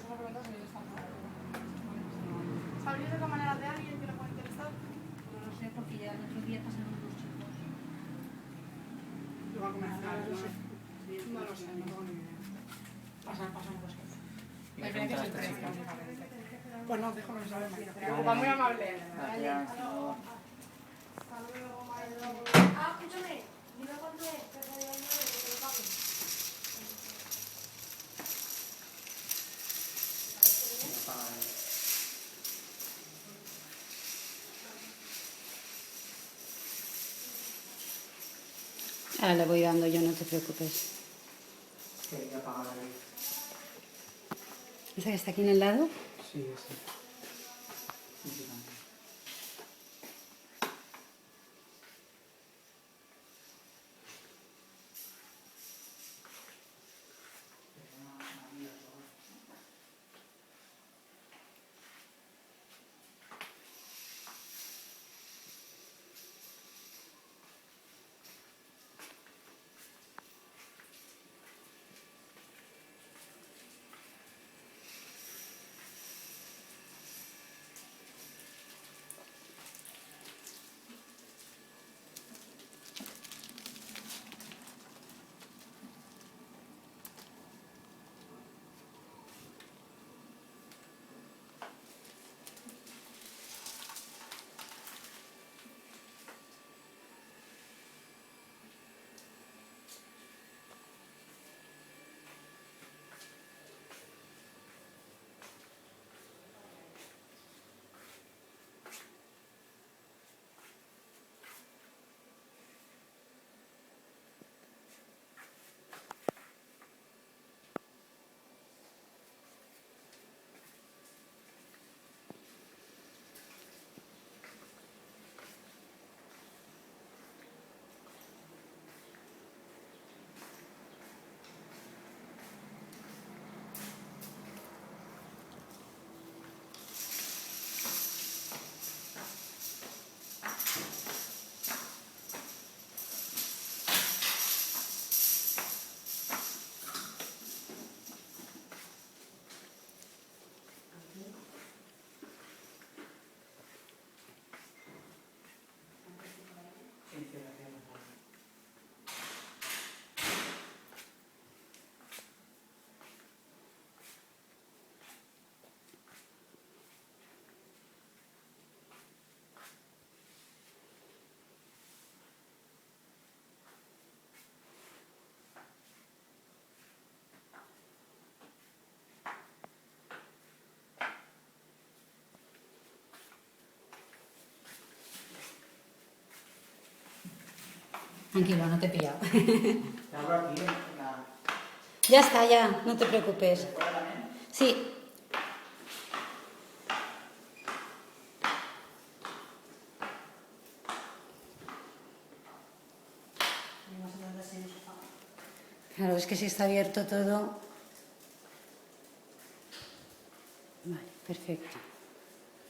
una pregunta si está mal. ¿Sabéis de qué manera de alguien que le puede interesar? No lo sé, porque ya el otro día pasaron unos chicos. Igual comercial, No lo sé. no lo sé, no tengo ni idea. Pasan cosas. ¿Y La qué diferencia es el preguntas precio, te básicamente. Pues no, déjame saber más. Vale. Va muy amable. Gracias. Ah, escúchame, dime cuánto es, que te digo yo que te lo pago. Ahora le voy dando yo, no te preocupes. Quería pagar la luz. ¿Esa que está aquí en el lado? Sí, sí. Sí, sí, también. Tranquilo, no te he pillado. Te hablo aquí, la... Ya está, ya, no te preocupes. ¿Fuera también? Sí. Claro, es que si está abierto todo... Vale, perfecto.